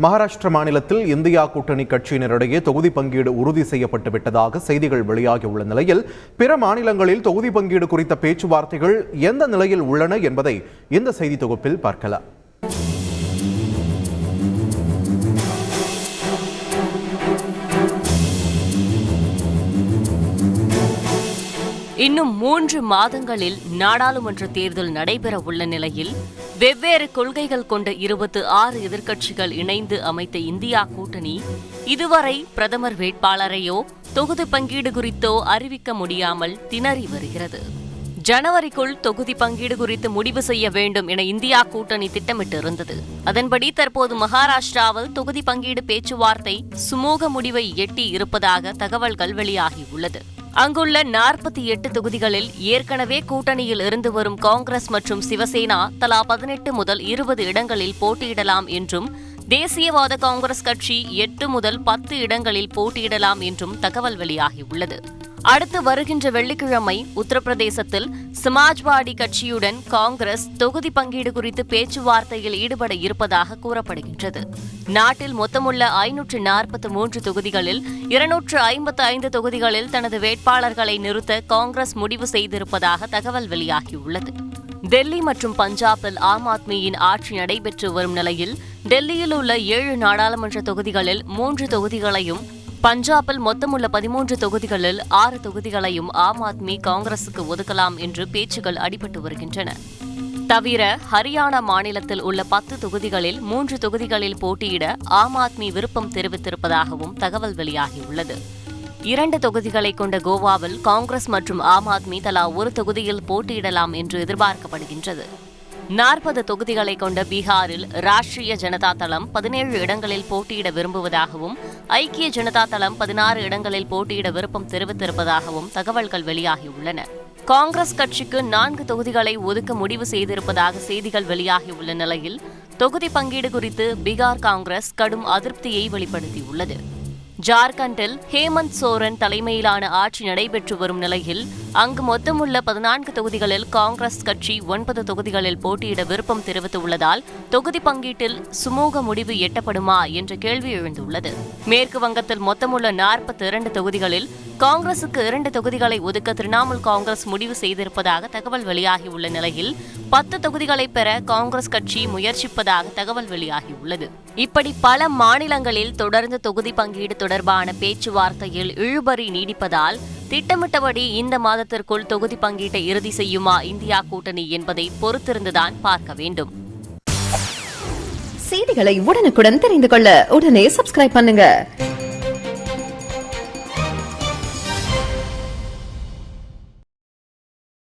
மகாராஷ்டிர மாநிலத்தில் இந்தியா கூட்டணி கட்சியினரிடையே தொகுதி பங்கீடு உறுதி செய்யப்பட்டு விட்டதாக செய்திகள் வெளியாகியுள்ள நிலையில் பிற மாநிலங்களில் தொகுதி பங்கீடு குறித்த பேச்சுவார்த்தைகள் எந்த நிலையில் உள்ளன என்பதை இந்த செய்தி தொகுப்பில் பார்க்கலாம். இன்னும் 3 மாதங்களில் நாடாளுமன்ற தேர்தல் நடைபெற உள்ள நிலையில் வெவ்வேறு கொள்கைகள் கொண்ட 26 எதிர்க்கட்சிகள் இணைந்து அமைத்த இந்தியா கூட்டணி இதுவரை பிரதமர் வேட்பாளரையோ தொகுதி பங்கீடு குறித்தோ அறிவிக்க முடியாமல் திணறி வருகிறது. ஜனவரிக்குள் தொகுதி பங்கீடு குறித்து முடிவு செய்ய வேண்டும் என இந்தியா கூட்டணி திட்டமிட்டிருந்தது. அதன்படி தற்போது மகாராஷ்டிராவில் தொகுதி பங்கீடு பேச்சுவார்த்தை சுமூக முடிவை எட்டி இருப்பதாக தகவல்கள் வெளியாகியுள்ளது. அங்குள்ள 48 தொகுதிகளில் ஏற்கனவே கூட்டணியில் இருந்து வரும் காங்கிரஸ் மற்றும் சிவசேனா தலா 18 முதல் 20 இடங்களில் போட்டியிடலாம் என்றும், தேசியவாத காங்கிரஸ் கட்சி 8 முதல் 10 இடங்களில் போட்டியிடலாம் என்றும் தகவல் வெளியாகியுள்ளது. அடுத்து வருகின்ற வெள்ளிக்கிழமை உத்தரப்பிரதேசத்தில் சமாஜ்வாடி கட்சியுடன் காங்கிரஸ் தொகுதி பங்கீடு குறித்து பேச்சுவார்த்தையில் ஈடுபட இருப்பதாக கூறப்படுகின்றது. நாட்டில் மொத்தமுள்ள 543 தொகுதிகளில் 255 தொகுதிகளில் தனது வேட்பாளர்களை நிறுத்த காங்கிரஸ் முடிவு செய்திருப்பதாக தகவல் வெளியாகியுள்ளது. டெல்லி மற்றும் பஞ்சாபில் ஆம் ஆத்மியின் ஆட்சி நடைபெற்று வரும் நிலையில் டெல்லியில் உள்ள 7 நாடாளுமன்ற தொகுதிகளில் 3 தொகுதிகளையும், பஞ்சாபில் மொத்தமுள்ள 13 தொகுதிகளில் 6 தொகுதிகளையும் ஆம் ஆத்மி காங்கிரசுக்கு ஒதுக்கலாம் என்று பேச்சுகள் அடிபட்டு வருகின்றன. தவிர ஹரியானா மாநிலத்தில் உள்ள 10 தொகுதிகளில் 3 தொகுதிகளில் போட்டியிட ஆம் ஆத்மி விருப்பம் தெரிவித்திருப்பதாகவும் தகவல் வெளியாகியுள்ளது. 2 தொகுதிகளை கொண்ட கோவாவில் காங்கிரஸ் மற்றும் ஆம் ஆத்மி தலா ஒரு தொகுதியில் போட்டியிடலாம் என்று எதிர்பார்க்கப்படுகின்றது. 40 தொகுதிகளை கொண்ட பீகாரில் ராஷ்டிரிய ஜனதா தளம் 17 இடங்களில் போட்டியிட விரும்புவதாகவும், ஐக்கிய ஜனதா தளம் 16 இடங்களில் போட்டியிட விருப்பம் தெரிவித்திருப்பதாகவும் தகவல்கள் வெளியாகியுள்ளன. காங்கிரஸ் கட்சிக்கு 4 தொகுதிகளை ஒதுக்க முடிவு செய்திருப்பதாக செய்திகள் வெளியாகியுள்ள நிலையில் தொகுதி பங்கீடு குறித்து பீகார் காங்கிரஸ் கடும் அதிருப்தியை வெளிப்படுத்தியுள்ளது. ஜார்க்கண்டில் ஹேமந்த் சோரன் தலைமையிலான ஆட்சி நடைபெற்று வரும் நிலையில் அங்கு மொத்தமுள்ள 14 தொகுதிகளில் காங்கிரஸ் கட்சி 9 தொகுதிகளில் போட்டியிட விருப்பம் தெரிவித்துள்ளதால் தொகுதி பங்கீட்டில் சுமூக முடிவு எட்டப்படுமா என்ற கேள்வி எழுந்துள்ளது. மேற்கு வங்கத்தில் மொத்தமுள்ள 42 தொகுதிகளில் காங்கிரசுக்கு 2 தொகுதிகளை ஒதுக்க திரிணாமுல் காங்கிரஸ் முடிவு செய்திருப்பதாக தகவல் வெளியாகியுள்ள நிலையில் 10 தொகுதிகளை பெற காங்கிரஸ் கட்சி முயற்சிப்பதாக தகவல் வெளியாகியுள்ளது. இப்படி பல மாநிலங்களில் தொடர்ந்து தொகுதி பங்கீடு தொடர்பான பேச்சுவார்த்தையில் இழுபறி நீடிப்பதால் திட்டமிட்டபடி இந்த மாதத்திற்குள் தொகுதி பங்கீட்டை இறுதி செய்யுமா இந்தியா கூட்டணி என்பதை பொறுத்திருந்துதான் பார்க்க வேண்டும். செய்திகளை உடனுக்குடன் தெரிந்து கொள்ள உடனே சப்ஸ்கிரைப் பண்ணுங்க.